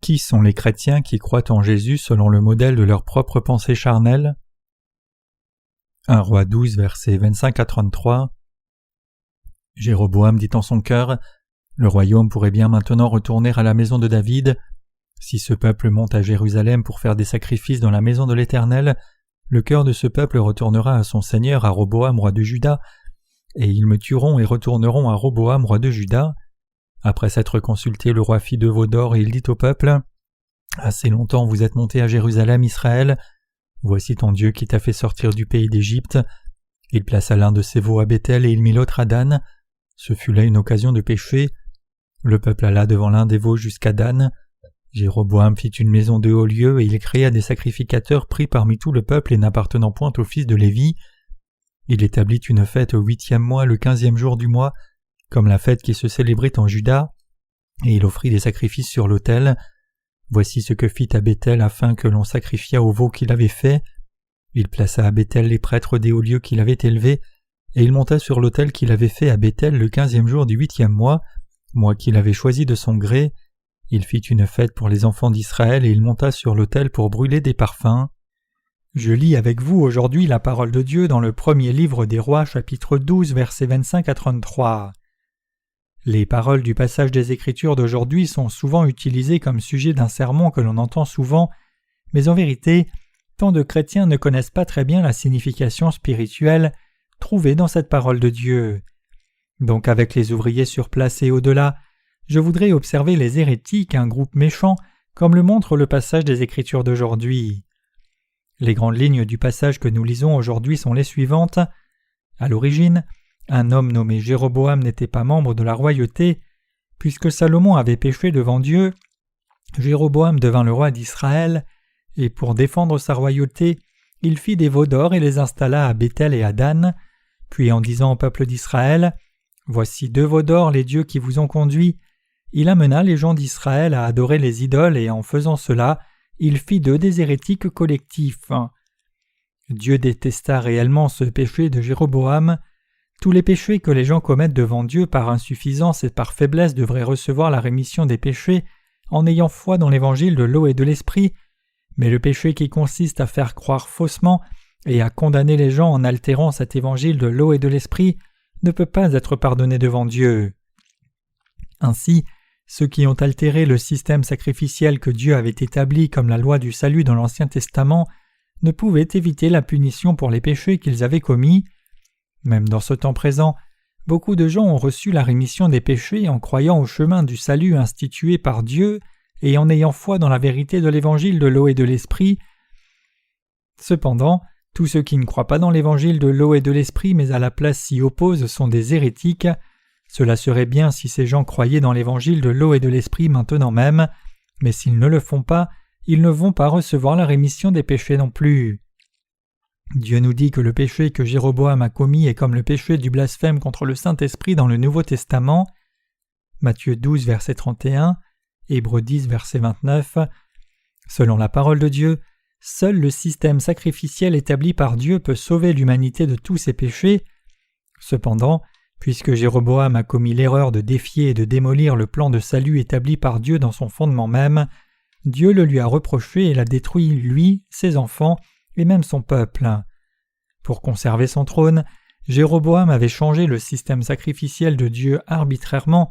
Qui sont les chrétiens qui croient en Jésus selon le modèle de leur propre pensée charnelle? 1 Roi 12, versets 25 à 33. Jéroboam dit en son cœur: Le royaume pourrait bien maintenant retourner à la maison de David. Si ce peuple monte à Jérusalem pour faire des sacrifices dans la maison de l'Éternel, le cœur de ce peuple retournera à son seigneur, à Roboam, roi de Juda, et ils me tueront et retourneront à Roboam, roi de Juda. Après s'être consulté, le roi fit 2 veaux d'or et il dit au peuple: Assez longtemps vous êtes montés à Jérusalem, Israël. Voici ton Dieu qui t'a fait sortir du pays d'Égypte. Il plaça l'un de ses veaux à Béthel et il mit l'autre à Dan. Ce fut là une occasion de péché. Le peuple alla devant l'un des veaux jusqu'à Dan. Jéroboam fit une maison de haut lieu et il créa des sacrificateurs pris parmi tout le peuple et n'appartenant point au fils de Lévi. Il établit une fête au 8e mois, le 15e jour du mois, comme la fête qui se célébrait en Juda, et il offrit des sacrifices sur l'autel. Voici ce que fit à Béthel afin que l'on sacrifiât au veau qu'il avait fait. Il plaça à Béthel les prêtres des hauts lieux qu'il avait élevés, et il monta sur l'autel qu'il avait fait à Béthel le 15e jour du 8e mois qu'il avait choisi de son gré. Il fit une fête pour les enfants d'Israël et il monta sur l'autel pour brûler des parfums. Je lis avec vous aujourd'hui la parole de Dieu dans le premier livre des Rois, chapitre 12, versets 25 à 33. Les paroles du passage des Écritures d'aujourd'hui sont souvent utilisées comme sujet d'un sermon que l'on entend souvent, mais en vérité, tant de chrétiens ne connaissent pas très bien la signification spirituelle trouvée dans cette parole de Dieu. Donc avec les ouvriers sur place et au-delà, je voudrais observer les hérétiques, un groupe méchant, comme le montre le passage des Écritures d'aujourd'hui. Les grandes lignes du passage que nous lisons aujourd'hui sont les suivantes. À l'origine, un homme nommé Jéroboam n'était pas membre de la royauté. Puisque Salomon avait péché devant Dieu, Jéroboam devint le roi d'Israël, et pour défendre sa royauté, il fit des veaux d'or et les installa à Béthel et à Dan, puis en disant au peuple d'Israël: « Voici 2 veaux d'or, les dieux qui vous ont conduits », il amena les gens d'Israël à adorer les idoles et en faisant cela, il fit d'eux des hérétiques collectifs. Dieu détesta réellement ce péché de Jéroboam. Tous les péchés que les gens commettent devant Dieu par insuffisance et par faiblesse devraient recevoir la rémission des péchés en ayant foi dans l'évangile de l'eau et de l'esprit, mais le péché qui consiste à faire croire faussement et à condamner les gens en altérant cet évangile de l'eau et de l'esprit ne peut pas être pardonné devant Dieu. Ainsi, ceux qui ont altéré le système sacrificiel que Dieu avait établi comme la loi du salut dans l'Ancien Testament ne pouvaient éviter la punition pour les péchés qu'ils avaient commis. Même dans ce temps présent, beaucoup de gens ont reçu la rémission des péchés en croyant au chemin du salut institué par Dieu et en ayant foi dans la vérité de l'évangile de l'eau et de l'esprit. Cependant, tous ceux qui ne croient pas dans l'évangile de l'eau et de l'esprit mais à la place s'y opposent sont des hérétiques. Cela serait bien si ces gens croyaient dans l'évangile de l'eau et de l'esprit maintenant même, mais s'ils ne le font pas, ils ne vont pas recevoir la rémission des péchés non plus. Dieu nous dit que le péché que Jéroboam a commis est comme le péché du blasphème contre le Saint-Esprit dans le Nouveau Testament. Matthieu 12, verset 31, Hébreux 10, verset 29. Selon la parole de Dieu, seul le système sacrificiel établi par Dieu peut sauver l'humanité de tous ses péchés. Cependant, puisque Jéroboam a commis l'erreur de défier et de démolir le plan de salut établi par Dieu dans son fondement même, Dieu le lui a reproché et l'a détruit lui, ses enfants et même son peuple. Pour conserver son trône, Jéroboam avait changé le système sacrificiel de Dieu arbitrairement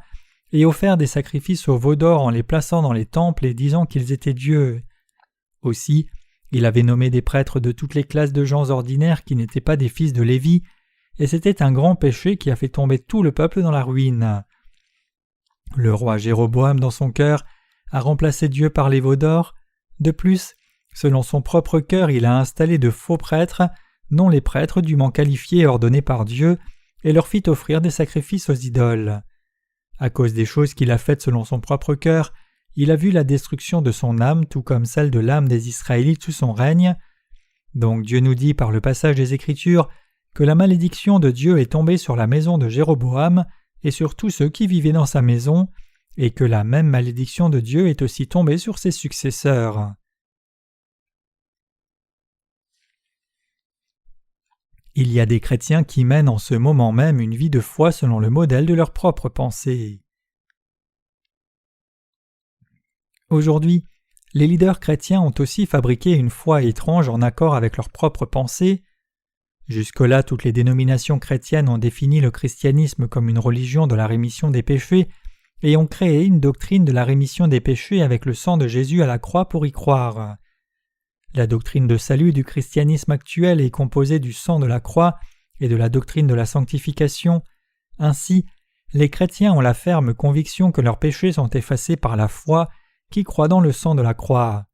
et offert des sacrifices aux veaux d'or en les plaçant dans les temples et disant qu'ils étaient dieux. Aussi, il avait nommé des prêtres de toutes les classes de gens ordinaires qui n'étaient pas des fils de Lévi, et c'était un grand péché qui a fait tomber tout le peuple dans la ruine. Le roi Jéroboam, dans son cœur, a remplacé Dieu par les veaux d'or. De plus, selon son propre cœur, il a installé de faux prêtres, non les prêtres dûment qualifiés et ordonnés par Dieu, et leur fit offrir des sacrifices aux idoles. À cause des choses qu'il a faites selon son propre cœur, il a vu la destruction de son âme tout comme celle de l'âme des Israélites sous son règne. Donc Dieu nous dit par le passage des Écritures que la malédiction de Dieu est tombée sur la maison de Jéroboam et sur tous ceux qui vivaient dans sa maison, et que la même malédiction de Dieu est aussi tombée sur ses successeurs. Il y a des chrétiens qui mènent en ce moment même une vie de foi selon le modèle de leur propre pensée. Aujourd'hui, les leaders chrétiens ont aussi fabriqué une foi étrange en accord avec leurs propres pensées. Jusque-là, toutes les dénominations chrétiennes ont défini le christianisme comme une religion de la rémission des péchés et ont créé une doctrine de la rémission des péchés avec le sang de Jésus à la croix pour y croire. La doctrine de salut du christianisme actuel est composée du sang de la croix et de la doctrine de la sanctification. Ainsi, les chrétiens ont la ferme conviction que leurs péchés sont effacés par la foi qui croit dans le sang de la croix.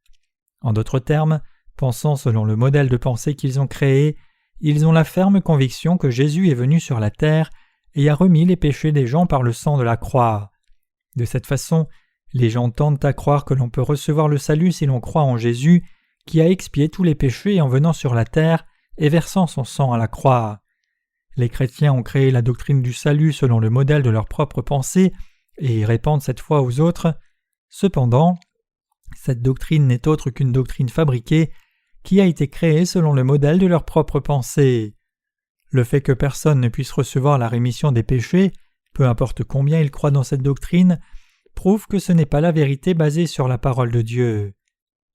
En d'autres termes, pensant selon le modèle de pensée qu'ils ont créé, ils ont la ferme conviction que Jésus est venu sur la terre et a remis les péchés des gens par le sang de la croix. De cette façon, les gens tendent à croire que l'on peut recevoir le salut si l'on croit en Jésus, qui a expié tous les péchés en venant sur la terre et versant son sang à la croix. Les chrétiens ont créé la doctrine du salut selon le modèle de leur propre pensée et répandent cette foi aux autres. Cependant, cette doctrine n'est autre qu'une doctrine fabriquée qui a été créée selon le modèle de leur propre pensée. Le fait que personne ne puisse recevoir la rémission des péchés, peu importe combien il croit dans cette doctrine, prouve que ce n'est pas la vérité basée sur la parole de Dieu.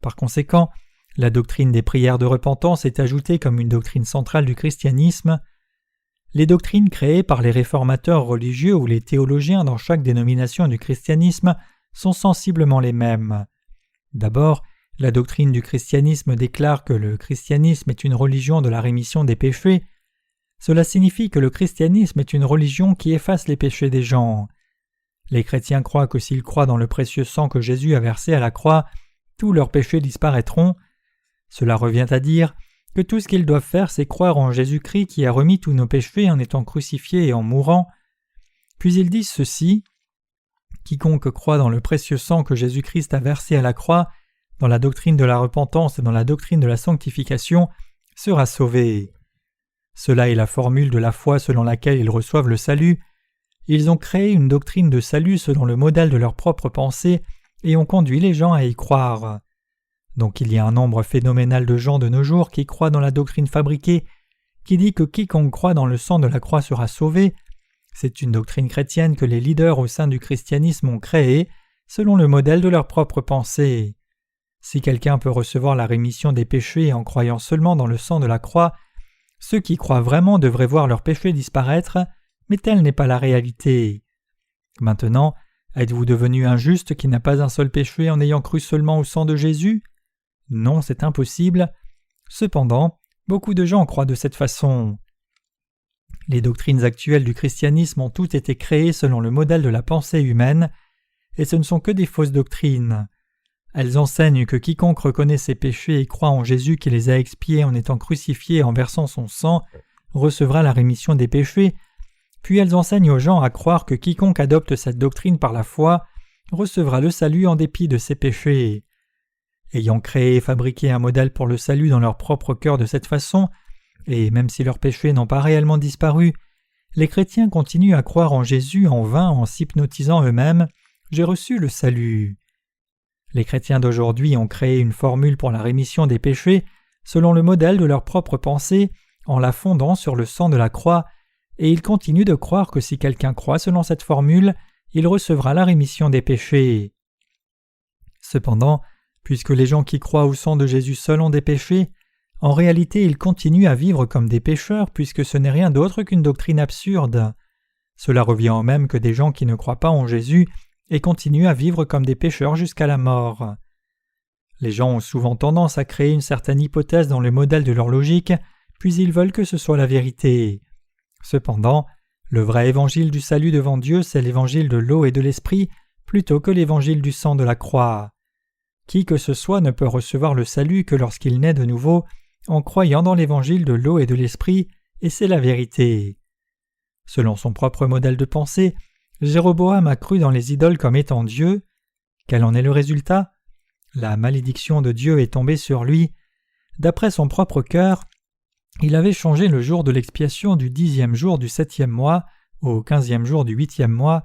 Par conséquent, la doctrine des prières de repentance est ajoutée comme une doctrine centrale du christianisme. Les doctrines créées par les réformateurs religieux ou les théologiens dans chaque dénomination du christianisme sont sensiblement les mêmes. D'abord, la doctrine du christianisme déclare que le christianisme est une religion de la rémission des péchés. Cela signifie que le christianisme est une religion qui efface les péchés des gens. Les chrétiens croient que s'ils croient dans le précieux sang que Jésus a versé à la croix, tous leurs péchés disparaîtront. Cela revient à dire que tout ce qu'ils doivent faire, c'est croire en Jésus-Christ qui a remis tous nos péchés en étant crucifié et en mourant. Puis ils disent ceci: quiconque croit dans le précieux sang que Jésus-Christ a versé à la croix, dans la doctrine de la repentance et dans la doctrine de la sanctification, sera sauvé. Cela est la formule de la foi selon laquelle ils reçoivent le salut. Ils ont créé une doctrine de salut selon le modèle de leur propre pensée et ont conduit les gens à y croire. Donc il y a un nombre phénoménal de gens de nos jours qui croient dans la doctrine fabriquée qui dit que quiconque croit dans le sang de la croix sera sauvé. C'est une doctrine chrétienne que les leaders au sein du christianisme ont créée selon le modèle de leur propre pensée. Si quelqu'un peut recevoir la rémission des péchés en croyant seulement dans le sang de la croix, ceux qui croient vraiment devraient voir leurs péchés disparaître, mais telle n'est pas la réalité. Maintenant, êtes-vous devenu un juste qui n'a pas un seul péché en ayant cru seulement au sang de Jésus? Non, c'est impossible. Cependant, beaucoup de gens croient de cette façon. Les doctrines actuelles du christianisme ont toutes été créées selon le modèle de la pensée humaine, et ce ne sont que des fausses doctrines. Elles enseignent que quiconque reconnaît ses péchés et croit en Jésus qui les a expiés en étant crucifié et en versant son sang recevra la rémission des péchés, puis elles enseignent aux gens à croire que quiconque adopte cette doctrine par la foi recevra le salut en dépit de ses péchés. Ayant créé et fabriqué un modèle pour le salut dans leur propre cœur de cette façon, et même si leurs péchés n'ont pas réellement disparu, les chrétiens continuent à croire en Jésus en vain en s'hypnotisant eux-mêmes « J'ai reçu le salut ». Les chrétiens d'aujourd'hui ont créé une formule pour la rémission des péchés selon le modèle de leur propre pensée en la fondant sur le sang de la croix, et ils continuent de croire que si quelqu'un croit selon cette formule, il recevra la rémission des péchés. Cependant, puisque les gens qui croient au sang de Jésus seul ont des péchés, en réalité ils continuent à vivre comme des pécheurs puisque ce n'est rien d'autre qu'une doctrine absurde. Cela revient au même que des gens qui ne croient pas en Jésus et continuent à vivre comme des pécheurs jusqu'à la mort. Les gens ont souvent tendance à créer une certaine hypothèse dans le modèle de leur logique, puis ils veulent que ce soit la vérité. Cependant, le vrai évangile du salut devant Dieu, c'est l'évangile de l'eau et de l'esprit, plutôt que l'évangile du sang de la croix. Qui que ce soit ne peut recevoir le salut que lorsqu'il naît de nouveau, en croyant dans l'évangile de l'eau et de l'esprit, et c'est la vérité. Selon son propre modèle de pensée, Jéroboam a cru dans les idoles comme étant Dieu. Quel en est le résultat? La malédiction de Dieu est tombée sur lui. D'après son propre cœur, il avait changé le jour de l'expiation du 10e jour du 7e mois au 15e jour du 8e mois,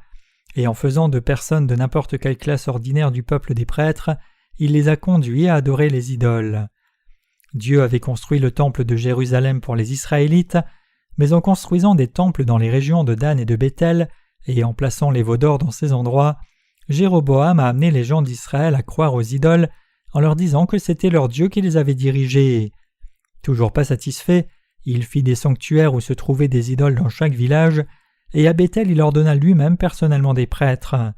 et en faisant de personnes de n'importe quelle classe ordinaire du peuple des prêtres, il les a conduits à adorer les idoles. Dieu avait construit le temple de Jérusalem pour les Israélites, mais en construisant des temples dans les régions de Dan et de Béthel, et en plaçant les veaux d'or dans ces endroits, Jéroboam a amené les gens d'Israël à croire aux idoles en leur disant que c'était leur Dieu qui les avait dirigés. Toujours pas satisfait, il fit des sanctuaires où se trouvaient des idoles dans chaque village, et à Béthel il ordonna lui-même personnellement des prêtres.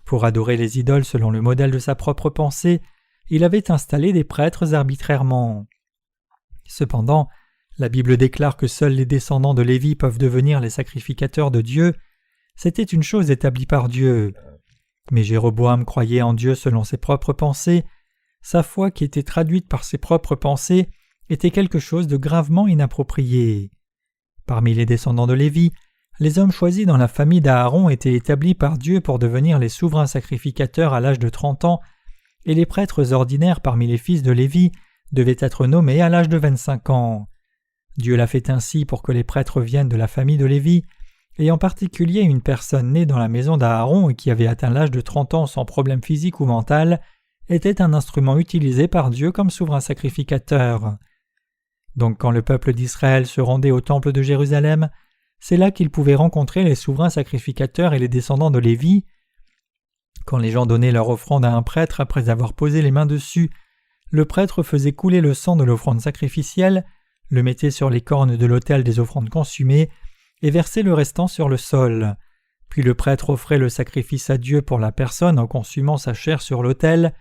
Pour adorer les idoles selon le modèle de sa propre pensée, il avait installé des prêtres arbitrairement. Cependant, la Bible déclare que seuls les descendants de Lévi peuvent devenir les sacrificateurs de Dieu. C'était une chose établie par Dieu. Mais Jéroboam croyait en Dieu selon ses propres pensées. Sa foi, qui était traduite par ses propres pensées, était quelque chose de gravement inapproprié. Parmi les descendants de Lévi, les hommes choisis dans la famille d'Aaron étaient établis par Dieu pour devenir les souverains sacrificateurs à l'âge de 30 ans, et les prêtres ordinaires parmi les fils de Lévi devaient être nommés à l'âge de 25 ans. Dieu l'a fait ainsi pour que les prêtres viennent de la famille de Lévi, et en particulier une personne née dans la maison d'Aaron et qui avait atteint l'âge de 30 ans sans problème physique ou mental, était un instrument utilisé par Dieu comme souverain sacrificateur. Donc quand le peuple d'Israël se rendait au temple de Jérusalem, c'est là qu'ils pouvaient rencontrer les souverains sacrificateurs et les descendants de Lévi. Quand les gens donnaient leur offrande à un prêtre après avoir posé les mains dessus, le prêtre faisait couler le sang de l'offrande sacrificielle, le mettait sur les cornes de l'autel des offrandes consumées et versait le restant sur le sol. Puis le prêtre offrait le sacrifice à Dieu pour la personne en consumant sa chair sur l'autel.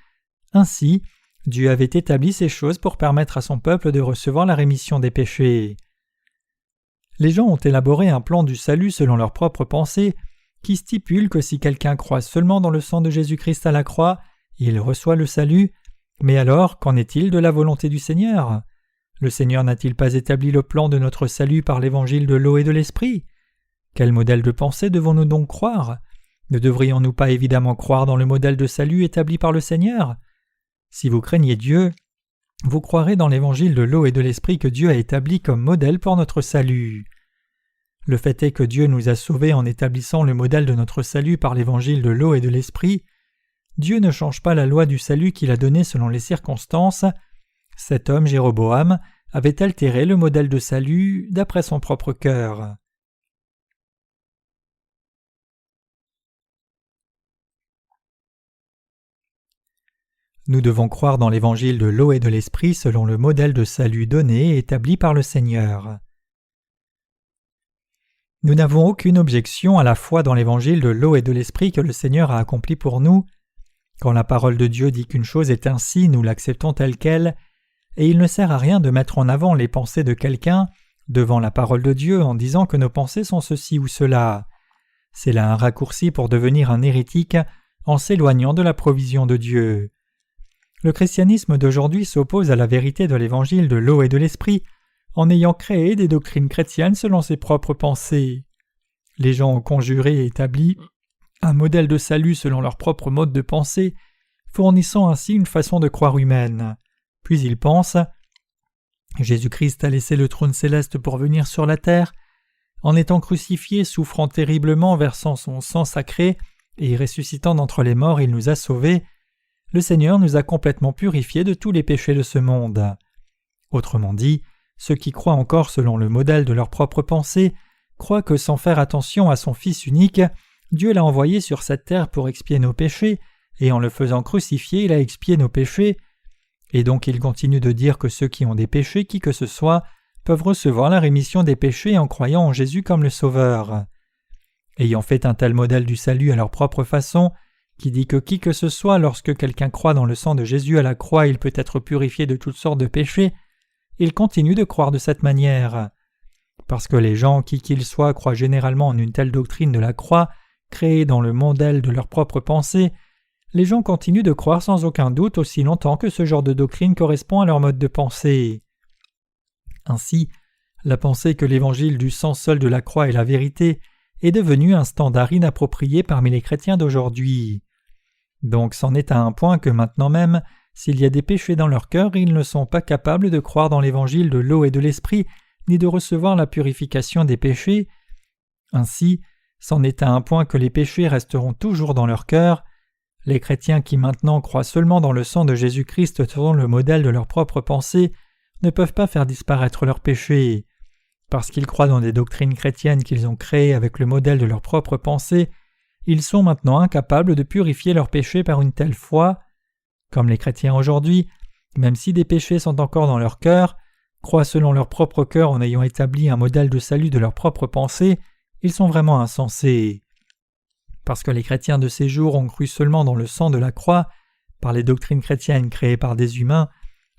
Ainsi, Dieu avait établi ces choses pour permettre à son peuple de recevoir la rémission des péchés. Les gens ont élaboré un plan du salut selon leurs propres pensées qui stipule que si quelqu'un croit seulement dans le sang de Jésus-Christ à la croix, il reçoit le salut. Mais alors, qu'en est-il de la volonté du Seigneur ? Le Seigneur n'a-t-il pas établi le plan de notre salut par l'évangile de l'eau et de l'esprit ? Quel modèle de pensée devons-nous donc croire ? Ne devrions-nous pas évidemment croire dans le modèle de salut établi par le Seigneur ? Si vous craignez Dieu, vous croirez dans l'évangile de l'eau et de l'esprit que Dieu a établi comme modèle pour notre salut. Le fait est que Dieu nous a sauvés en établissant le modèle de notre salut par l'évangile de l'eau et de l'esprit. Dieu ne change pas la loi du salut qu'il a donnée selon les circonstances. Cet homme, Jéroboam, avait altéré le modèle de salut d'après son propre cœur. Nous devons croire dans l'évangile de l'eau et de l'esprit selon le modèle de salut donné et établi par le Seigneur. Nous n'avons aucune objection à la foi dans l'évangile de l'eau et de l'esprit que le Seigneur a accompli pour nous. Quand la parole de Dieu dit qu'une chose est ainsi, nous l'acceptons telle quelle, et il ne sert à rien de mettre en avant les pensées de quelqu'un devant la parole de Dieu en disant que nos pensées sont ceci ou cela. C'est là un raccourci pour devenir un hérétique en s'éloignant de la provision de Dieu. Le christianisme d'aujourd'hui s'oppose à la vérité de l'évangile de l'eau et de l'esprit en ayant créé des doctrines chrétiennes selon ses propres pensées. Les gens ont conjuré et établi un modèle de salut selon leur propre mode de pensée, fournissant ainsi une façon de croire humaine. Puis ils pensent « Jésus-Christ a laissé le trône céleste pour venir sur la terre. En étant crucifié, souffrant terriblement, versant son sang sacré et ressuscitant d'entre les morts, il nous a sauvés. Le Seigneur nous a complètement purifiés de tous les péchés de ce monde. » Autrement dit, ceux qui croient encore selon le modèle de leur propre pensée croient que sans faire attention à son Fils unique, Dieu l'a envoyé sur cette terre pour expier nos péchés, et en le faisant crucifier, il a expié nos péchés. Et donc ils continuent de dire que ceux qui ont des péchés, qui que ce soit, peuvent recevoir la rémission des péchés en croyant en Jésus comme le Sauveur. Ayant fait un tel modèle du salut à leur propre façon, qui dit que qui que ce soit, lorsque quelqu'un croit dans le sang de Jésus à la croix, il peut être purifié de toutes sortes de péchés, ils continuent de croire de cette manière. Parce que les gens, qui qu'ils soient, croient généralement en une telle doctrine de la croix, créée dans le modèle de leur propre pensée, les gens continuent de croire sans aucun doute aussi longtemps que ce genre de doctrine correspond à leur mode de pensée. Ainsi, la pensée que l'évangile du sang seul de la croix est la vérité est devenue un standard inapproprié parmi les chrétiens d'aujourd'hui. Donc c'en est à un point que maintenant même, s'il y a des péchés dans leur cœur, ils ne sont pas capables de croire dans l'évangile de l'eau et de l'esprit, ni de recevoir la purification des péchés. Ainsi, c'en est à un point que les péchés resteront toujours dans leur cœur. Les chrétiens qui maintenant croient seulement dans le sang de Jésus-Christ selon le modèle de leur propre pensée ne peuvent pas faire disparaître leurs péchés. Parce qu'ils croient dans des doctrines chrétiennes qu'ils ont créées avec le modèle de leur propre pensée, ils sont maintenant incapables de purifier leurs péchés par une telle foi. Comme les chrétiens aujourd'hui, même si des péchés sont encore dans leur cœur, croient selon leur propre cœur en ayant établi un modèle de salut de leur propre pensée, ils sont vraiment insensés. Parce que les chrétiens de ces jours ont cru seulement dans le sang de la croix, par les doctrines chrétiennes créées par des humains,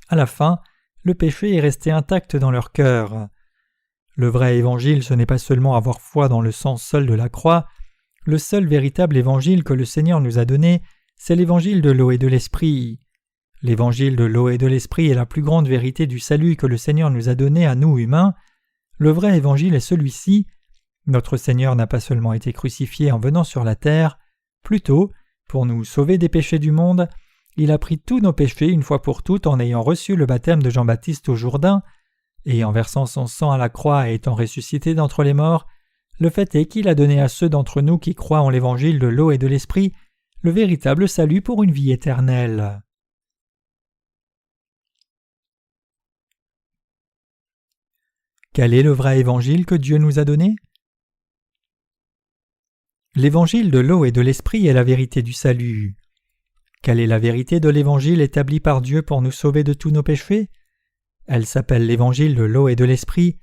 à la fin, le péché est resté intact dans leur cœur. Le vrai évangile, ce n'est pas seulement avoir foi dans le sang seul de la croix. Le seul véritable évangile que le Seigneur nous a donné, c'est l'évangile de l'eau et de l'esprit. L'évangile de l'eau et de l'esprit est la plus grande vérité du salut que le Seigneur nous a donné à nous humains. Le vrai évangile est celui-ci. Notre Seigneur n'a pas seulement été crucifié en venant sur la terre, plutôt, pour nous sauver des péchés du monde, il a pris tous nos péchés une fois pour toutes en ayant reçu le baptême de Jean-Baptiste au Jourdain, et en versant son sang à la croix et étant ressuscité d'entre les morts, le fait est qu'il a donné à ceux d'entre nous qui croient en l'évangile de l'eau et de l'esprit le véritable salut pour une vie éternelle. Quel est le vrai évangile que Dieu nous a donné? L'évangile de l'eau et de l'esprit est la vérité du salut. Quelle est la vérité de l'évangile établi par Dieu pour nous sauver de tous nos péchés? Elle s'appelle l'évangile de l'eau et de l'esprit.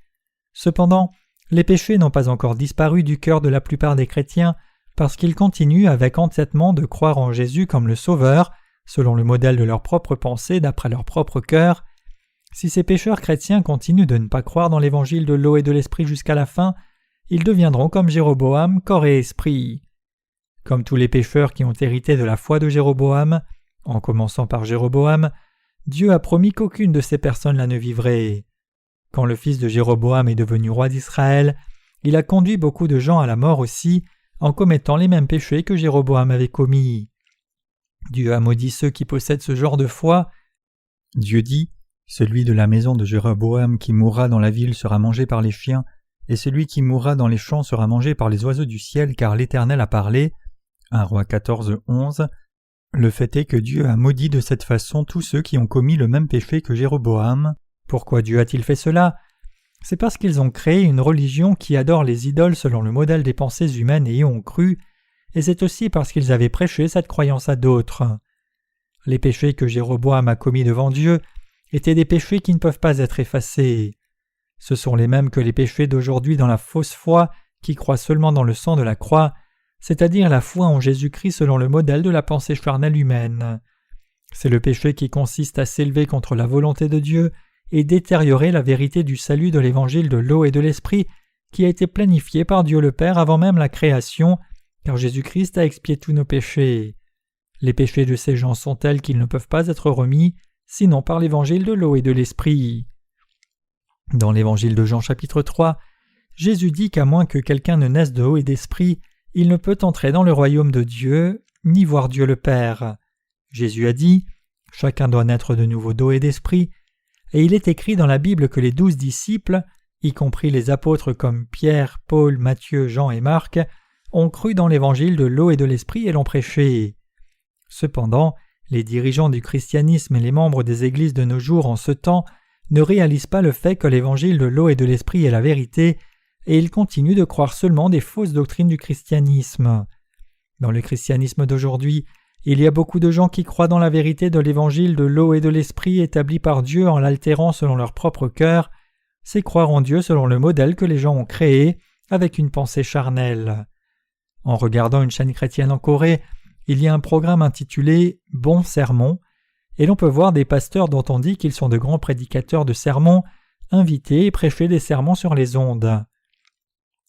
Cependant, les péchés n'ont pas encore disparu du cœur de la plupart des chrétiens parce qu'ils continuent avec entêtement de croire en Jésus comme le Sauveur, selon le modèle de leur propre pensée d'après leur propre cœur. Si ces pécheurs chrétiens continuent de ne pas croire dans l'évangile de l'eau et de l'esprit jusqu'à la fin, ils deviendront comme Jéroboam, corps et esprit. Comme tous les pécheurs qui ont hérité de la foi de Jéroboam, en commençant par Jéroboam, Dieu a promis qu'aucune de ces personnes-là ne vivrait. Quand le fils de Jéroboam est devenu roi d'Israël, il a conduit beaucoup de gens à la mort aussi, en commettant les mêmes péchés que Jéroboam avait commis. Dieu a maudit ceux qui possèdent ce genre de foi. Dieu dit, « Celui de la maison de Jéroboam qui mourra dans la ville sera mangé par les chiens, et celui qui mourra dans les champs sera mangé par les oiseaux du ciel, car l'Éternel a parlé. » 1 Roi 14, 11. Le fait est que Dieu a maudit de cette façon tous ceux qui ont commis le même péché que Jéroboam. Pourquoi Dieu a-t-il fait cela? C'est parce qu'ils ont créé une religion qui adore les idoles selon le modèle des pensées humaines et y ont cru, et c'est aussi parce qu'ils avaient prêché cette croyance à d'autres. Les péchés que Jéroboam a commis devant Dieu étaient des péchés qui ne peuvent pas être effacés. Ce sont les mêmes que les péchés d'aujourd'hui dans la fausse foi qui croient seulement dans le sang de la croix, c'est-à-dire la foi en Jésus-Christ selon le modèle de la pensée charnelle humaine. C'est le péché qui consiste à s'élever contre la volonté de Dieu et détériorer la vérité du salut de l'évangile de l'eau et de l'esprit qui a été planifié par Dieu le Père avant même la création, car Jésus-Christ a expié tous nos péchés. Les péchés de ces gens sont tels qu'ils ne peuvent pas être remis, sinon par l'évangile de l'eau et de l'esprit. Dans l'évangile de Jean chapitre 3, Jésus dit qu'à moins que quelqu'un ne naisse de eau et d'esprit, il ne peut entrer dans le royaume de Dieu, ni voir Dieu le Père. Jésus a dit « Chacun doit naître de nouveau d'eau et d'esprit », et il est écrit dans la Bible que les 12 disciples, y compris les apôtres comme Pierre, Paul, Matthieu, Jean et Marc, ont cru dans l'évangile de l'eau et de l'esprit et l'ont prêché. Cependant, les dirigeants du christianisme et les membres des églises de nos jours en ce temps ne réalisent pas le fait que l'évangile de l'eau et de l'esprit est la vérité, et ils continuent de croire seulement des fausses doctrines du christianisme. Dans le christianisme d'aujourd'hui, il y a beaucoup de gens qui croient dans la vérité de l'évangile de l'eau et de l'esprit établi par Dieu en l'altérant selon leur propre cœur. C'est croire en Dieu selon le modèle que les gens ont créé, avec une pensée charnelle. En regardant une chaîne chrétienne en Corée, il y a un programme intitulé « Bons sermons » et l'on peut voir des pasteurs dont on dit qu'ils sont de grands prédicateurs de sermons, invités et prêcher des sermons sur les ondes.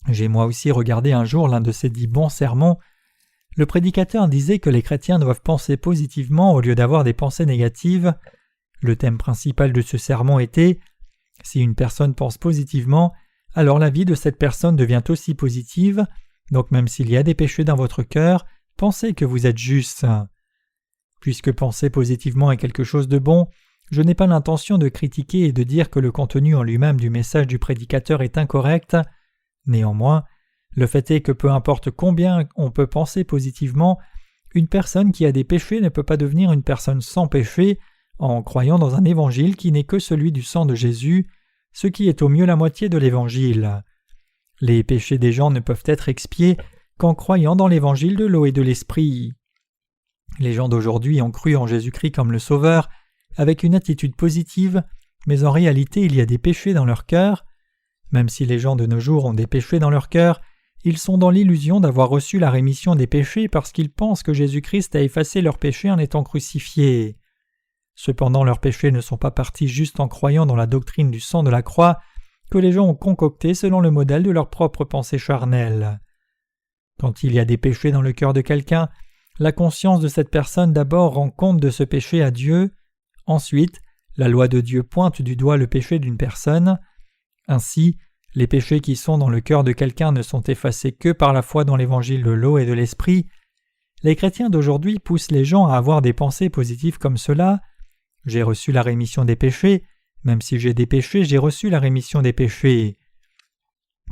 J'ai moi aussi regardé un jour l'un de ces dits bons sermons. Le prédicateur disait que les chrétiens doivent penser positivement au lieu d'avoir des pensées négatives. Le thème principal de ce sermon était « Si une personne pense positivement, alors la vie de cette personne devient aussi positive, donc même s'il y a des péchés dans votre cœur, pensez que vous êtes juste. » Puisque penser positivement est quelque chose de bon, je n'ai pas l'intention de critiquer et de dire que le contenu en lui-même du message du prédicateur est incorrect. Néanmoins, le fait est que peu importe combien on peut penser positivement, une personne qui a des péchés ne peut pas devenir une personne sans péché en croyant dans un évangile qui n'est que celui du sang de Jésus, ce qui est au mieux la moitié de l'évangile. Les péchés des gens ne peuvent être expiés qu'en croyant dans l'évangile de l'eau et de l'esprit. Les gens d'aujourd'hui ont cru en Jésus-Christ comme le Sauveur, avec une attitude positive, mais en réalité il y a des péchés dans leur cœur. Même si les gens de nos jours ont des péchés dans leur cœur, ils sont dans l'illusion d'avoir reçu la rémission des péchés parce qu'ils pensent que Jésus-Christ a effacé leurs péchés en étant crucifié. Cependant leurs péchés ne sont pas partis juste en croyant dans la doctrine du sang de la croix que les gens ont concocté selon le modèle de leur propre pensée charnelle. Quand il y a des péchés dans le cœur de quelqu'un, la conscience de cette personne d'abord rend compte de ce péché à Dieu. Ensuite, la loi de Dieu pointe du doigt le péché d'une personne. Ainsi, les péchés qui sont dans le cœur de quelqu'un ne sont effacés que par la foi dans l'évangile de l'eau et de l'esprit. Les chrétiens d'aujourd'hui poussent les gens à avoir des pensées positives comme cela. J'ai reçu la rémission des péchés, même si j'ai des péchés, j'ai reçu la rémission des péchés.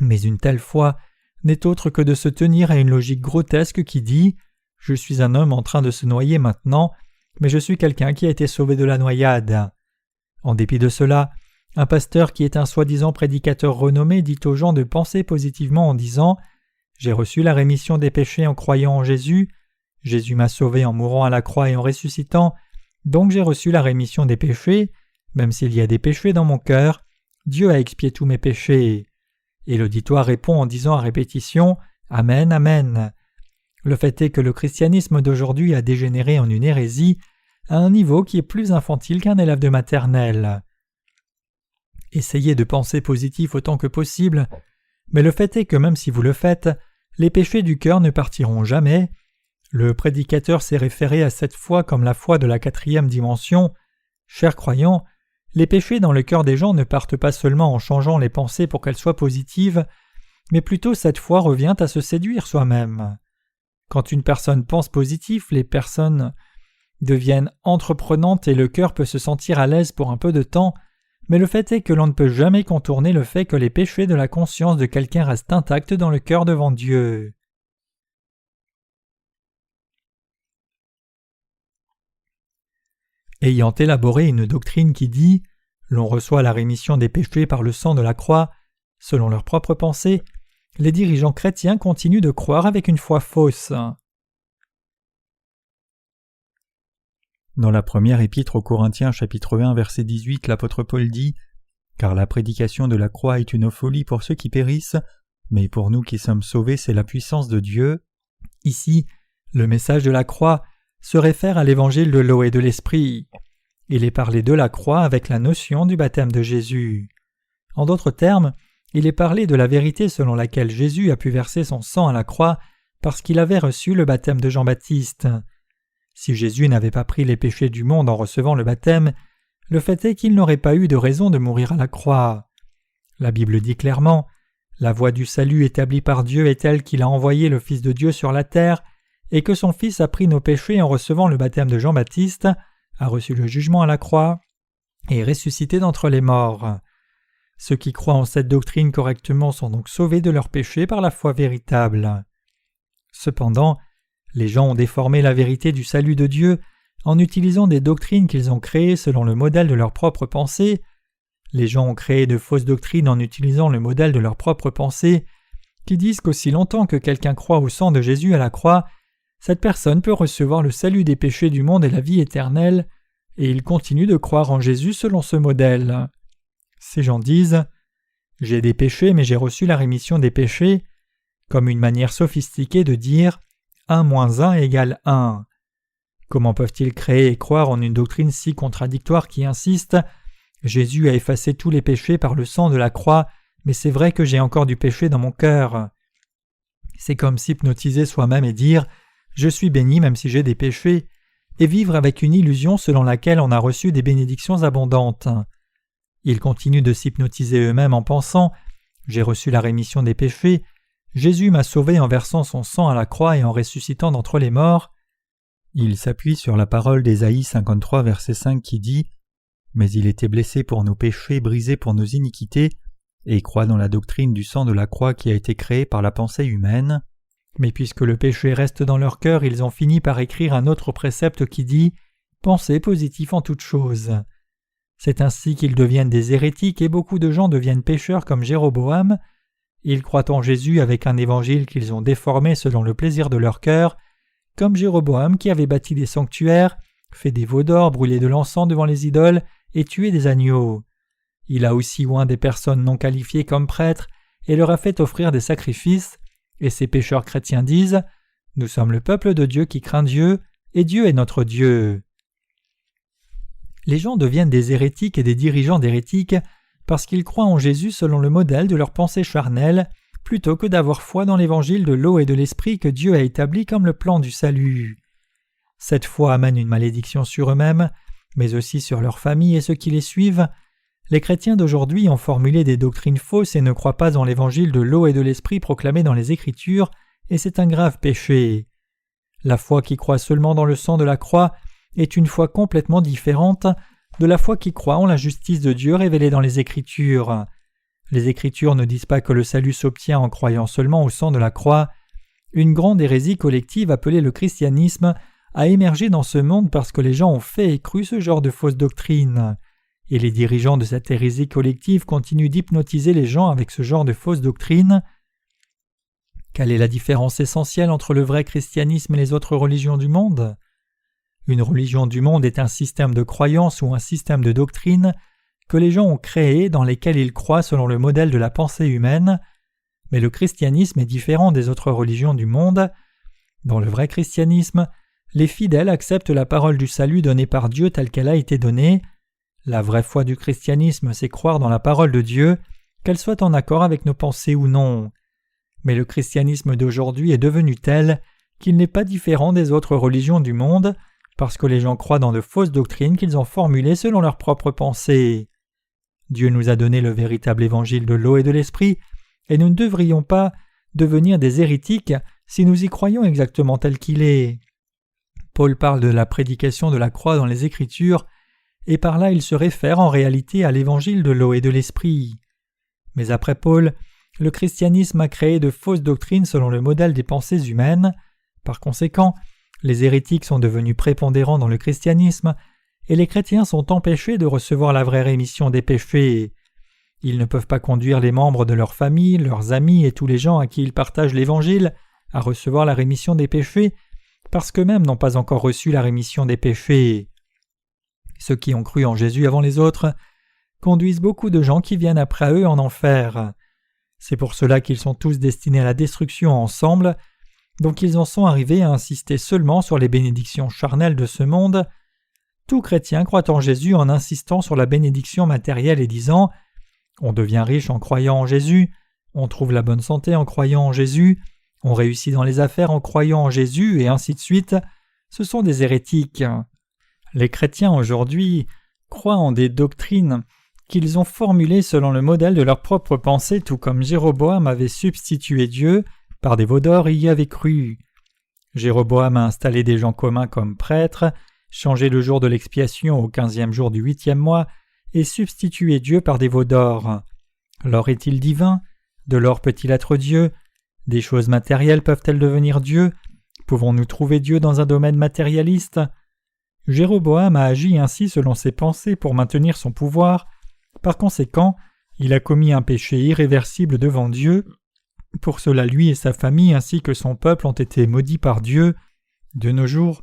Mais une telle foi n'est autre que de se tenir à une logique grotesque qui dit « Je suis un homme en train de se noyer maintenant, mais je suis quelqu'un qui a été sauvé de la noyade. » En dépit de cela, un pasteur qui est un soi-disant prédicateur renommé dit aux gens de penser positivement en disant « J'ai reçu la rémission des péchés en croyant en Jésus, Jésus m'a sauvé en mourant à la croix et en ressuscitant, donc j'ai reçu la rémission des péchés, même s'il y a des péchés dans mon cœur, Dieu a expié tous mes péchés. » Et l'auditoire répond en disant à répétition « Amen, Amen ». Le fait est que le christianisme d'aujourd'hui a dégénéré en une hérésie à un niveau qui est plus infantile qu'un élève de maternelle. Essayez de penser positif autant que possible, mais le fait est que même si vous le faites, les péchés du cœur ne partiront jamais. Le prédicateur s'est référé à cette foi comme la foi de la 4e dimension. Chers croyants, les péchés dans le cœur des gens ne partent pas seulement en changeant les pensées pour qu'elles soient positives, mais plutôt cette foi revient à se séduire soi-même. Quand une personne pense positif, les personnes deviennent entreprenantes et le cœur peut se sentir à l'aise pour un peu de temps, mais le fait est que l'on ne peut jamais contourner le fait que les péchés de la conscience de quelqu'un restent intacts dans le cœur devant Dieu. Ayant élaboré une doctrine qui dit « L'on reçoit la rémission des péchés par le sang de la croix », selon leur propre pensée, les dirigeants chrétiens continuent de croire avec une foi fausse. Dans la première épître aux Corinthiens chapitre 1 verset 18, l'apôtre Paul dit « Car la prédication de la croix est une folie pour ceux qui périssent, mais pour nous qui sommes sauvés c'est la puissance de Dieu. » Ici, le message de la croix se réfère à l'évangile de l'eau et de l'esprit. Il est parlé de la croix avec la notion du baptême de Jésus. En d'autres termes, il est parlé de la vérité selon laquelle Jésus a pu verser son sang à la croix parce qu'il avait reçu le baptême de Jean-Baptiste. Si Jésus n'avait pas pris les péchés du monde en recevant le baptême, le fait est qu'il n'aurait pas eu de raison de mourir à la croix. La Bible dit clairement « La voie du salut établie par Dieu est telle qu'il a envoyé le Fils de Dieu sur la terre et que son Fils a pris nos péchés en recevant le baptême de Jean-Baptiste, a reçu le jugement à la croix et est ressuscité d'entre les morts. » Ceux qui croient en cette doctrine correctement sont donc sauvés de leurs péchés par la foi véritable. Cependant, les gens ont déformé la vérité du salut de Dieu en utilisant des doctrines qu'ils ont créées selon le modèle de leur propre pensée. Les gens ont créé de fausses doctrines en utilisant le modèle de leur propre pensée, qui disent qu'aussi longtemps que quelqu'un croit au sang de Jésus à la croix, cette personne peut recevoir le salut des péchés du monde et la vie éternelle, et ils continuent de croire en Jésus selon ce modèle. Ces gens disent « J'ai des péchés mais j'ai reçu la rémission des péchés », comme une manière sophistiquée de dire 1 moins 1 égale 1. Comment peuvent-ils créer et croire en une doctrine si contradictoire qui insiste « Jésus a effacé tous les péchés par le sang de la croix, mais c'est vrai que j'ai encore du péché dans mon cœur. » C'est comme s'hypnotiser soi-même et dire « Je suis béni même si j'ai des péchés » et vivre avec une illusion selon laquelle on a reçu des bénédictions abondantes. Ils continuent de s'hypnotiser eux-mêmes en pensant « J'ai reçu la rémission des péchés, Jésus m'a sauvé en versant son sang à la croix et en ressuscitant d'entre les morts. » Ils s'appuient sur la parole d'Ésaïe 53 verset 5 qui dit « Mais il était blessé pour nos péchés, brisé pour nos iniquités, et croient dans la doctrine du sang de la croix qui a été créée par la pensée humaine. » Mais puisque le péché reste dans leur cœur, ils ont fini par écrire un autre précepte qui dit « Pensez positif en toutes choses ». C'est ainsi qu'ils deviennent des hérétiques et beaucoup de gens deviennent pécheurs comme Jéroboam. Ils croient en Jésus avec un évangile qu'ils ont déformé selon le plaisir de leur cœur, comme Jéroboam qui avait bâti des sanctuaires, fait des veaux d'or, brûlé de l'encens devant les idoles et tué des agneaux. Il a aussi oint des personnes non qualifiées comme prêtres et leur a fait offrir des sacrifices, et ces pécheurs chrétiens disent « Nous sommes le peuple de Dieu qui craint Dieu, et Dieu est notre Dieu. » Les gens deviennent des hérétiques et des dirigeants d'hérétiques parce qu'ils croient en Jésus selon le modèle de leur pensée charnelle, plutôt que d'avoir foi dans l'évangile de l'eau et de l'esprit que Dieu a établi comme le plan du salut. Cette foi amène une malédiction sur eux-mêmes, mais aussi sur leurs familles et ceux qui les suivent. Les chrétiens d'aujourd'hui ont formulé des doctrines fausses et ne croient pas en l'évangile de l'eau et de l'esprit proclamé dans les Écritures, et c'est un grave péché. La foi qui croit seulement dans le sang de la croix est une foi complètement différente de la foi qui croit en la justice de Dieu révélée dans les Écritures. Les Écritures ne disent pas que le salut s'obtient en croyant seulement au sang de la croix. Une grande hérésie collective appelée le christianisme a émergé dans ce monde parce que les gens ont fait et cru ce genre de fausses doctrines. Et les dirigeants de cette hérésie collective continuent d'hypnotiser les gens avec ce genre de fausses doctrines. Quelle est la différence essentielle entre le vrai christianisme et les autres religions du monde ? Une religion du monde est un système de croyances ou un système de doctrines que les gens ont créé dans lesquels ils croient selon le modèle de la pensée humaine. Mais le christianisme est différent des autres religions du monde. Dans le vrai christianisme, les fidèles acceptent la parole du salut donnée par Dieu telle qu'elle a été donnée. La vraie foi du christianisme, c'est croire dans la parole de Dieu, qu'elle soit en accord avec nos pensées ou non. Mais le christianisme d'aujourd'hui est devenu tel qu'il n'est pas différent des autres religions du monde, parce que les gens croient dans de fausses doctrines qu'ils ont formulées selon leurs propres pensées. Dieu nous a donné le véritable évangile de l'eau et de l'esprit, et nous ne devrions pas devenir des hérétiques si nous y croyons exactement tel qu'il est. Paul parle de la prédication de la croix dans les Écritures, et par là il se réfère en réalité à l'évangile de l'eau et de l'esprit. Mais après Paul, le christianisme a créé de fausses doctrines selon le modèle des pensées humaines. Par conséquent, les hérétiques sont devenus prépondérants dans le christianisme, et les chrétiens sont empêchés de recevoir la vraie rémission des péchés. Ils ne peuvent pas conduire les membres de leur famille, leurs amis et tous les gens à qui ils partagent l'évangile à recevoir la rémission des péchés, parce qu'eux-mêmes n'ont pas encore reçu la rémission des péchés. Ceux qui ont cru en Jésus avant les autres conduisent beaucoup de gens qui viennent après eux en enfer. C'est pour cela qu'ils sont tous destinés à la destruction ensemble, donc ils en sont arrivés à insister seulement sur les bénédictions charnelles de ce monde. Tout chrétien croit en Jésus en insistant sur la bénédiction matérielle et disant « On devient riche en croyant en Jésus, on trouve la bonne santé en croyant en Jésus, on réussit dans les affaires en croyant en Jésus, et ainsi de suite. » Ce sont des hérétiques. Les chrétiens aujourd'hui croient en des doctrines qu'ils ont formulées selon le modèle de leur propre pensée, tout comme Jéroboam avait substitué Dieu par des veaux d'or et y avait cru. Jéroboam a installé des gens communs comme prêtres, changé le jour de l'expiation au 15e jour du 8e mois et substitué Dieu par des veaux d'or. L'or est-il divin ? De l'or peut-il être Dieu ? Des choses matérielles peuvent-elles devenir Dieu ? Pouvons-nous trouver Dieu dans un domaine matérialiste ? Jéroboam a agi ainsi selon ses pensées pour maintenir son pouvoir. Par conséquent, il a commis un péché irréversible devant Dieu. Pour cela, lui et sa famille ainsi que son peuple ont été maudits par Dieu. De nos jours,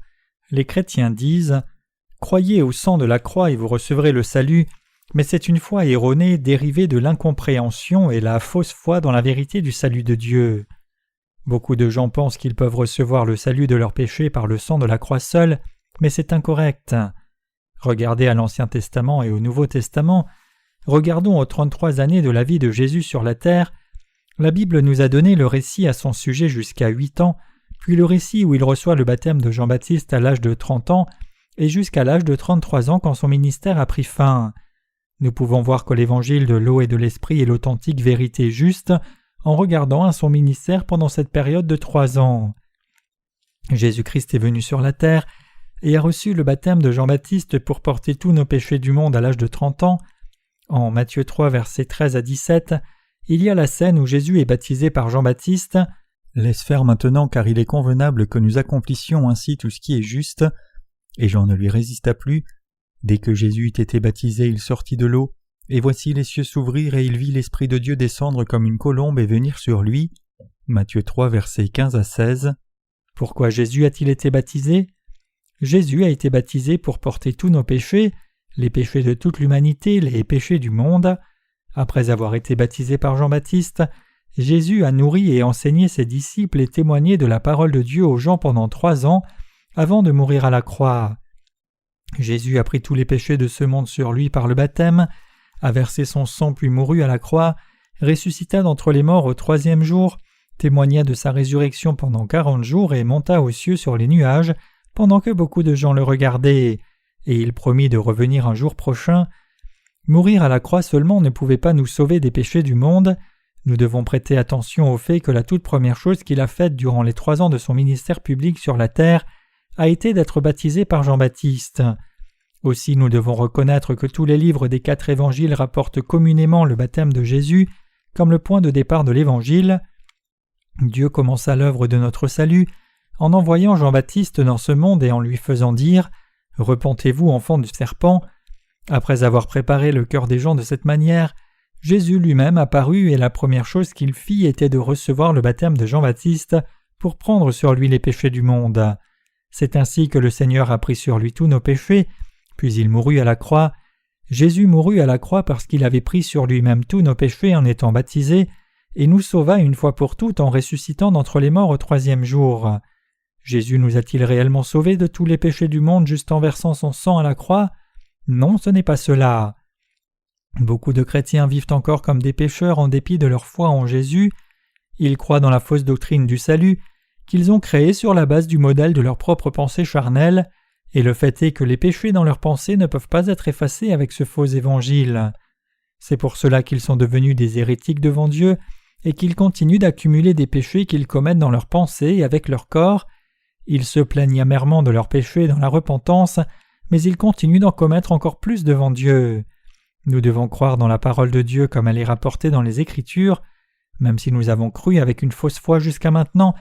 les chrétiens disent « Croyez au sang de la croix et vous recevrez le salut », mais c'est une foi erronée dérivée de l'incompréhension et la fausse foi dans la vérité du salut de Dieu. Beaucoup de gens pensent qu'ils peuvent recevoir le salut de leurs péchés par le sang de la croix seul, mais c'est incorrect. Regardez à l'Ancien Testament et au Nouveau Testament, regardons aux 33 années de la vie de Jésus sur la terre. La Bible nous a donné le récit à son sujet jusqu'à 8 ans, puis le récit où il reçoit le baptême de Jean-Baptiste à l'âge de 30 ans et jusqu'à l'âge de 33 ans quand son ministère a pris fin. Nous pouvons voir que l'évangile de l'eau et de l'esprit est l'authentique vérité juste en regardant à son ministère pendant cette période de 3 ans. Jésus-Christ est venu sur la terre et a reçu le baptême de Jean-Baptiste pour porter tous nos péchés du monde à l'âge de 30 ans. En Matthieu 3, versets 13 à 17, il y a la scène où Jésus est baptisé par Jean-Baptiste. « Laisse faire maintenant, car il est convenable que nous accomplissions ainsi tout ce qui est juste. » Et Jean ne lui résista plus. Dès que Jésus eut été baptisé, il sortit de l'eau, Et voici les cieux s'ouvrir et il vit l'Esprit de Dieu descendre comme une colombe et venir sur lui. Matthieu 3, versets 15 à 16. Pourquoi Jésus a-t-il été baptisé ? Jésus a été baptisé pour porter tous nos péchés, les péchés de toute l'humanité, les péchés du monde. Après avoir été baptisé par Jean-Baptiste, Jésus a nourri et enseigné ses disciples et témoigné de la parole de Dieu aux gens pendant 3 ans, avant de mourir à la croix. Jésus a pris tous les péchés de ce monde sur lui par le baptême, a versé son sang puis mourut à la croix, ressuscita d'entre les morts au 3e jour, témoigna de sa résurrection pendant 40 jours et monta aux cieux sur les nuages, pendant que beaucoup de gens le regardaient, et il promit de revenir un jour prochain. Mourir à la croix seulement ne pouvait pas nous sauver des péchés du monde. Nous devons prêter attention au fait que la toute première chose qu'il a faite durant les 3 ans de son ministère public sur la terre a été d'être baptisé par Jean-Baptiste. Aussi nous devons reconnaître que tous les livres des 4 évangiles rapportent communément le baptême de Jésus comme le point de départ de l'évangile. Dieu commença l'œuvre de notre salut en envoyant Jean-Baptiste dans ce monde et en lui faisant dire « Repentez-vous, enfants du serpent ». Après avoir préparé le cœur des gens de cette manière, Jésus lui-même apparut et la première chose qu'il fit était de recevoir le baptême de Jean-Baptiste pour prendre sur lui les péchés du monde. C'est ainsi que le Seigneur a pris sur lui tous nos péchés, puis il mourut à la croix. Jésus mourut à la croix parce qu'il avait pris sur lui-même tous nos péchés en étant baptisé, et nous sauva une fois pour toutes en ressuscitant d'entre les morts au 3e jour. Jésus nous a-t-il réellement sauvés de tous les péchés du monde juste en versant son sang à la croix ? Non, ce n'est pas cela. Beaucoup de chrétiens vivent encore comme des pécheurs en dépit de leur foi en Jésus. Ils croient dans la fausse doctrine du salut qu'ils ont créée sur la base du modèle de leur propre pensée charnelle, et le fait est que les péchés dans leurs pensées ne peuvent pas être effacés avec ce faux évangile. C'est pour cela qu'ils sont devenus des hérétiques devant Dieu et qu'ils continuent d'accumuler des péchés qu'ils commettent dans leurs pensées et avec leur corps. Ils se plaignent amèrement de leurs péchés dans la repentance, mais ils continuent d'en commettre encore plus devant Dieu. Nous devons croire dans la parole de Dieu comme elle est rapportée dans les Écritures. Même si nous avons cru avec une fausse foi jusqu'à maintenant,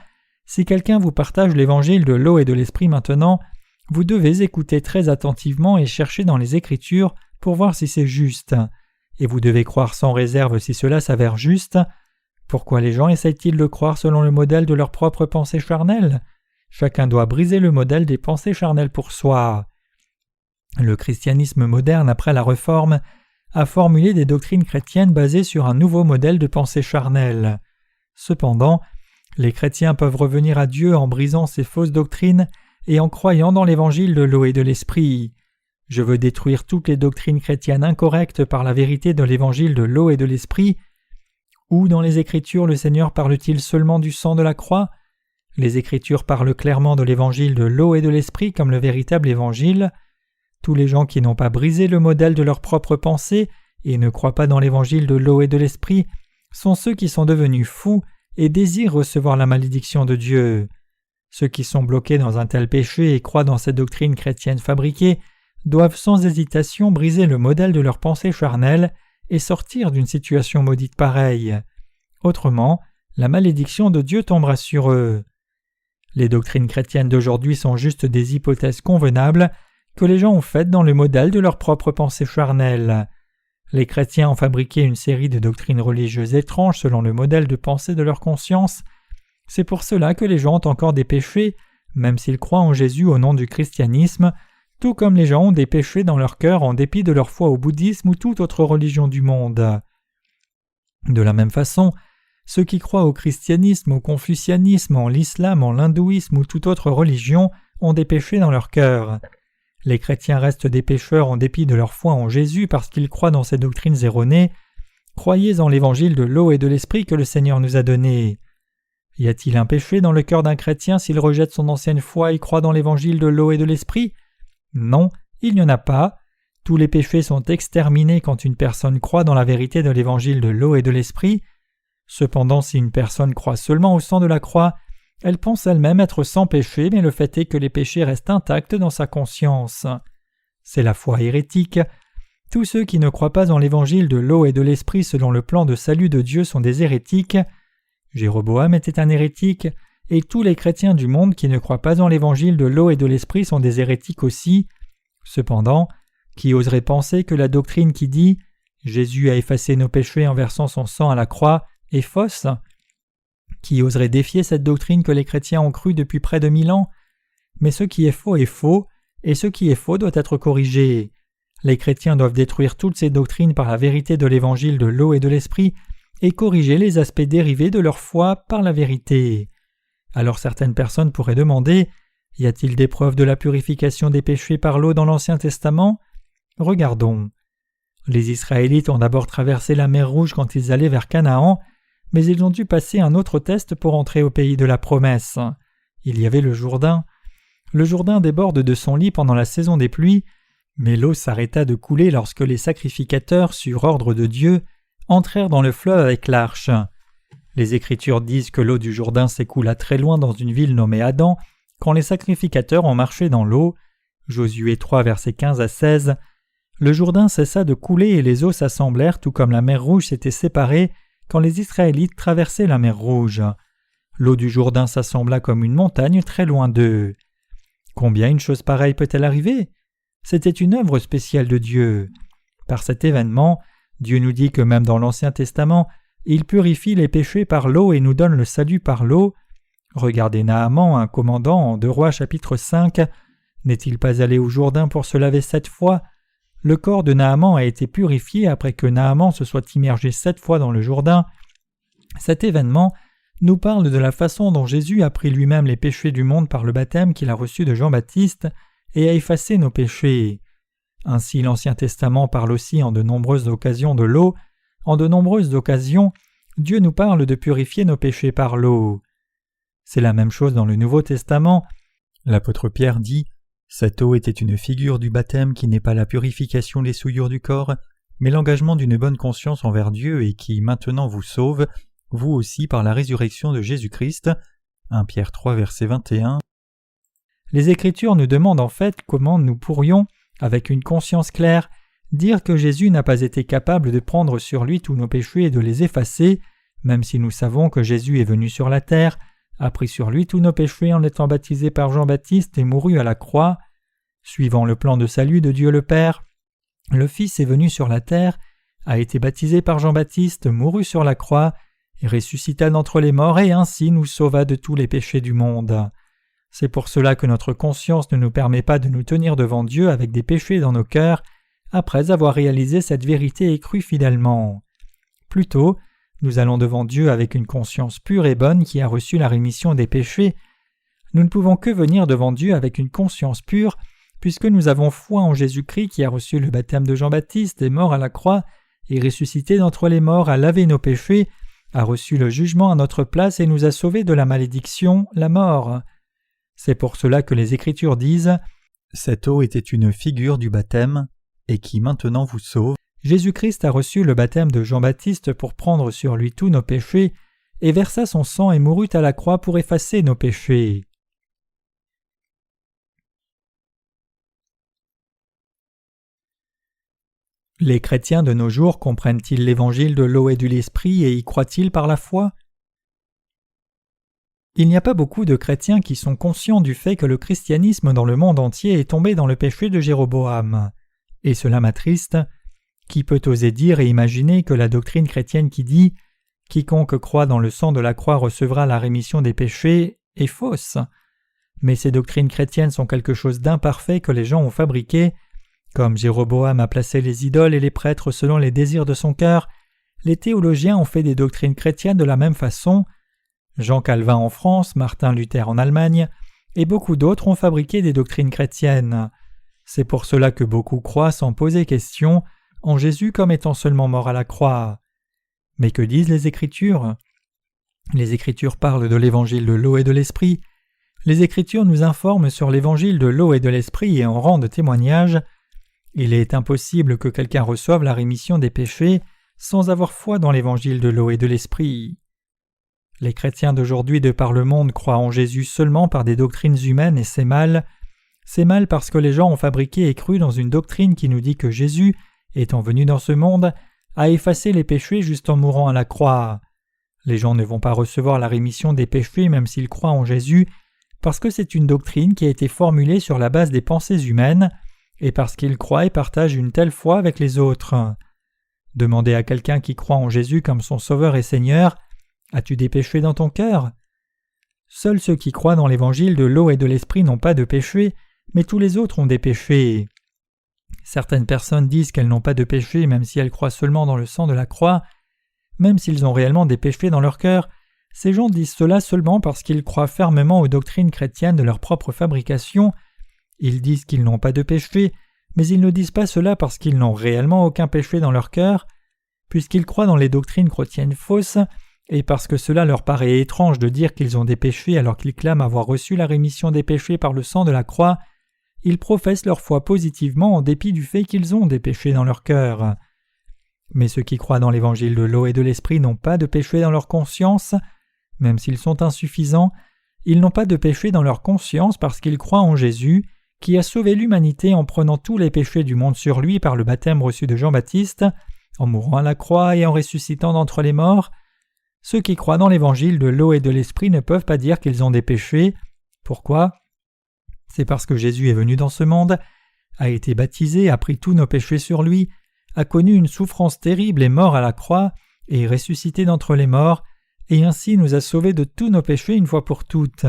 si quelqu'un vous partage l'évangile de l'eau et de l'esprit maintenant, vous devez écouter très attentivement et chercher dans les Écritures pour voir si c'est juste. Et vous devez croire sans réserve si cela s'avère juste. Pourquoi les gens essayent-ils de croire selon le modèle de leur propre pensée charnelle ? Chacun doit briser le modèle des pensées charnelles pour soi. Le christianisme moderne après la Réforme a formulé des doctrines chrétiennes basées sur un nouveau modèle de pensée charnelle. Cependant, les chrétiens peuvent revenir à Dieu en brisant ces fausses doctrines et en croyant dans l'évangile de l'eau et de l'esprit. Je veux détruire toutes les doctrines chrétiennes incorrectes par la vérité de l'évangile de l'eau et de l'esprit. Où dans les Écritures le Seigneur parle-t-il seulement du sang de la croix ? Les Écritures parlent clairement de l'évangile de l'eau et de l'esprit comme le véritable évangile. Tous les gens qui n'ont pas brisé le modèle de leur propre pensée et ne croient pas dans l'évangile de l'eau et de l'esprit sont ceux qui sont devenus fous et désirent recevoir la malédiction de Dieu. Ceux qui sont bloqués dans un tel péché et croient dans cette doctrine chrétienne fabriquée doivent sans hésitation briser le modèle de leur pensée charnelle et sortir d'une situation maudite pareille. Autrement, la malédiction de Dieu tombera sur eux. Les doctrines chrétiennes d'aujourd'hui sont juste des hypothèses convenables que les gens ont faites dans le modèle de leur propre pensée charnelle. Les chrétiens ont fabriqué une série de doctrines religieuses étranges selon le modèle de pensée de leur conscience. C'est pour cela que les gens ont encore des péchés, même s'ils croient en Jésus au nom du christianisme, tout comme les gens ont des péchés dans leur cœur en dépit de leur foi au bouddhisme ou toute autre religion du monde. De la même façon, ceux qui croient au christianisme, au confucianisme, en l'islam, en l'hindouisme ou toute autre religion ont des péchés dans leur cœur. Les chrétiens restent des pécheurs en dépit de leur foi en Jésus parce qu'ils croient dans ces doctrines erronées. Croyez en l'évangile de l'eau et de l'esprit que le Seigneur nous a donné. Y a-t-il un péché dans le cœur d'un chrétien s'il rejette son ancienne foi et croit dans l'évangile de l'eau et de l'esprit ? Non, il n'y en a pas. Tous les péchés sont exterminés quand une personne croit dans la vérité de l'évangile de l'eau et de l'esprit. Cependant, si une personne croit seulement au sang de la croix, elle pense elle-même être sans péché, mais le fait est que les péchés restent intacts dans sa conscience. C'est la foi hérétique. Tous ceux qui ne croient pas en l'évangile de l'eau et de l'esprit selon le plan de salut de Dieu sont des hérétiques. Jéroboam était un hérétique, et tous les chrétiens du monde qui ne croient pas en l'évangile de l'eau et de l'esprit sont des hérétiques aussi. Cependant, qui oserait penser que la doctrine qui dit « Jésus a effacé nos péchés en versant son sang à la croix est fausse. Qui oserait défier cette doctrine que les chrétiens ont crue depuis près de 1000 ans? Mais ce qui est faux, et ce qui est faux doit être corrigé. Les chrétiens doivent détruire toutes ces doctrines par la vérité de l'évangile de l'eau et de l'esprit et corriger les aspects dérivés de leur foi par la vérité. Alors certaines personnes pourraient demander: y a-t-il des preuves de la purification des péchés par l'eau dans l'Ancien Testament? Regardons. Les Israélites ont d'abord traversé la mer Rouge quand ils allaient vers Canaan, mais ils ont dû passer un autre test pour entrer au pays de la promesse. Il y avait le Jourdain. Le Jourdain déborde de son lit pendant la saison des pluies, mais l'eau s'arrêta de couler lorsque les sacrificateurs, sur ordre de Dieu, entrèrent dans le fleuve avec l'arche. Les Écritures disent que l'eau du Jourdain s'écoula très loin dans une ville nommée Adam, quand les sacrificateurs ont marché dans l'eau. Josué 3, versets 15 à 16. Le Jourdain cessa de couler et les eaux s'assemblèrent tout comme la mer Rouge s'était séparée quand les Israélites traversaient la mer Rouge. L'eau du Jourdain s'assembla comme une montagne très loin d'eux. Combien une chose pareille peut-elle arriver? C'était une œuvre spéciale de Dieu. Par cet événement, Dieu nous dit que même dans l'Ancien Testament, il purifie les péchés par l'eau et nous donne le salut par l'eau. Regardez Naaman, un commandant en 2 Rois chapitre 5. N'est-il pas allé au Jourdain pour se laver 7 fois? Le corps de Naaman a été purifié après que Naaman se soit immergé 7 fois dans le Jourdain. Cet événement nous parle de la façon dont Jésus a pris lui-même les péchés du monde par le baptême qu'il a reçu de Jean-Baptiste et a effacé nos péchés. Ainsi l'Ancien Testament parle aussi en de nombreuses occasions de l'eau. En de nombreuses occasions, Dieu nous parle de purifier nos péchés par l'eau. C'est la même chose dans le Nouveau Testament. L'apôtre Pierre dit: « Cette eau était une figure du baptême qui n'est pas la purification des souillures du corps, mais l'engagement d'une bonne conscience envers Dieu et qui maintenant vous sauve, vous aussi par la résurrection de Jésus-Christ. » 1 Pierre 3, verset 21. Les Écritures nous demandent en fait comment nous pourrions, avec une conscience claire, dire que Jésus n'a pas été capable de prendre sur lui tous nos péchés et de les effacer, même si nous savons que Jésus est venu sur la terre, a pris sur lui tous nos péchés en étant baptisé par Jean-Baptiste et mourut à la croix. Suivant le plan de salut de Dieu le Père, le Fils est venu sur la terre, a été baptisé par Jean-Baptiste, mourut sur la croix, et ressuscita d'entre les morts et ainsi nous sauva de tous les péchés du monde. C'est pour cela que notre conscience ne nous permet pas de nous tenir devant Dieu avec des péchés dans nos cœurs après avoir réalisé cette vérité et cru fidèlement. Plutôt, nous allons devant Dieu avec une conscience pure et bonne qui a reçu la rémission des péchés. Nous ne pouvons que venir devant Dieu avec une conscience pure puisque nous avons foi en Jésus-Christ qui a reçu le baptême de Jean-Baptiste, est mort à la croix et ressuscité d'entre les morts, a lavé nos péchés, a reçu le jugement à notre place et nous a sauvés de la malédiction, la mort. C'est pour cela que les Écritures disent « Cette eau était une figure du baptême et qui maintenant vous sauve. » Jésus-Christ a reçu le baptême de Jean-Baptiste pour prendre sur lui tous nos péchés et versa son sang et mourut à la croix pour effacer nos péchés. Les chrétiens de nos jours comprennent-ils l'évangile de l'eau et de l'esprit et y croient-ils par la foi? Il n'y a pas beaucoup de chrétiens qui sont conscients du fait que le christianisme dans le monde entier est tombé dans le péché de Jéroboam. Et cela m'attriste. Qui peut oser dire et imaginer que la doctrine chrétienne qui dit « Quiconque croit dans le sang de la croix recevra la rémission des péchés » est fausse. Mais ces doctrines chrétiennes sont quelque chose d'imparfait que les gens ont fabriqué. Comme Jéroboam a placé les idoles et les prêtres selon les désirs de son cœur, les théologiens ont fait des doctrines chrétiennes de la même façon. Jean Calvin en France, Martin Luther en Allemagne, et beaucoup d'autres ont fabriqué des doctrines chrétiennes. C'est pour cela que beaucoup croient sans poser question en Jésus comme étant seulement mort à la croix. Mais que disent les Écritures? Les Écritures parlent de l'évangile de l'eau et de l'esprit. Les Écritures nous informent sur l'évangile de l'eau et de l'esprit et en rendent témoignage. Il est impossible que quelqu'un reçoive la rémission des péchés sans avoir foi dans l'évangile de l'eau et de l'esprit. Les chrétiens d'aujourd'hui de par le monde croient en Jésus seulement par des doctrines humaines et c'est mal. C'est mal parce que les gens ont fabriqué et cru dans une doctrine qui nous dit que Jésus, étant venu dans ce monde, a effacé les péchés juste en mourant à la croix. Les gens ne vont pas recevoir la rémission des péchés même s'ils croient en Jésus parce que c'est une doctrine qui a été formulée sur la base des pensées humaines et parce qu'ils croient et partagent une telle foi avec les autres. Demandez à quelqu'un qui croit en Jésus comme son Sauveur et Seigneur, « As-tu des péchés dans ton cœur ?» Seuls ceux qui croient dans l'évangile de l'eau et de l'esprit n'ont pas de péché, mais tous les autres ont des péchés. Certaines personnes disent qu'elles n'ont pas de péché même si elles croient seulement dans le sang de la croix. Même s'ils ont réellement des péchés dans leur cœur, ces gens disent cela seulement parce qu'ils croient fermement aux doctrines chrétiennes de leur propre fabrication. Ils disent qu'ils n'ont pas de péché, mais ils ne disent pas cela parce qu'ils n'ont réellement aucun péché dans leur cœur. Puisqu'ils croient dans les doctrines chrétiennes fausses, et parce que cela leur paraît étrange de dire qu'ils ont des péchés alors qu'ils clament avoir reçu la rémission des péchés par le sang de la croix, ils professent leur foi positivement en dépit du fait qu'ils ont des péchés dans leur cœur. Mais ceux qui croient dans l'évangile de l'eau et de l'esprit n'ont pas de péché dans leur conscience. Même s'ils sont insuffisants, ils n'ont pas de péché dans leur conscience parce qu'ils croient en Jésus, qui a sauvé l'humanité en prenant tous les péchés du monde sur lui par le baptême reçu de Jean-Baptiste, en mourant à la croix et en ressuscitant d'entre les morts. Ceux qui croient dans l'évangile de l'eau et de l'esprit ne peuvent pas dire qu'ils ont des péchés. Pourquoi ? C'est parce que Jésus est venu dans ce monde, a été baptisé, a pris tous nos péchés sur lui, a connu une souffrance terrible et mort à la croix, et est ressuscité d'entre les morts, et ainsi nous a sauvés de tous nos péchés une fois pour toutes.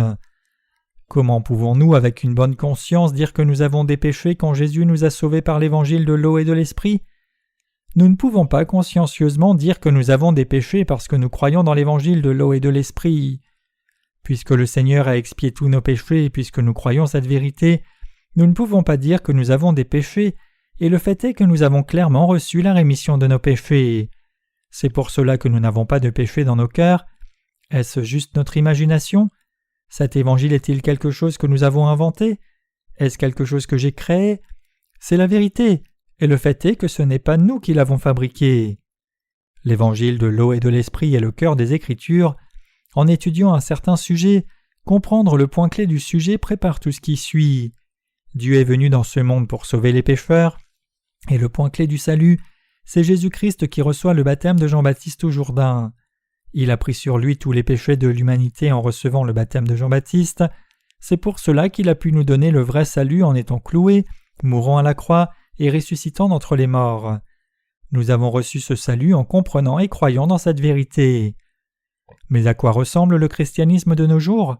Comment pouvons-nous, avec une bonne conscience, dire que nous avons des péchés quand Jésus nous a sauvés par l'évangile de l'eau et de l'esprit ? Nous ne pouvons pas consciencieusement dire que nous avons des péchés parce que nous croyons dans l'évangile de l'eau et de l'esprit. Puisque le Seigneur a expié tous nos péchés et puisque nous croyons cette vérité, nous ne pouvons pas dire que nous avons des péchés, et le fait est que nous avons clairement reçu la rémission de nos péchés. C'est pour cela que nous n'avons pas de péché dans nos cœurs. Est-ce juste notre imagination ? Cet évangile est-il quelque chose que nous avons inventé ? Est-ce quelque chose que j'ai créé ? C'est la vérité, et le fait est que ce n'est pas nous qui l'avons fabriqué. L'évangile de l'eau et de l'esprit est le cœur des Écritures. En étudiant un certain sujet, comprendre le point clé du sujet prépare tout ce qui suit. Dieu est venu dans ce monde pour sauver les pécheurs, et le point clé du salut, c'est Jésus-Christ qui reçoit le baptême de Jean-Baptiste au Jourdain. Il a pris sur lui tous les péchés de l'humanité en recevant le baptême de Jean-Baptiste. C'est pour cela qu'il a pu nous donner le vrai salut en étant cloué, mourant à la croix et ressuscitant d'entre les morts. Nous avons reçu ce salut en comprenant et croyant dans cette vérité. Mais à quoi ressemble le christianisme de nos jours ?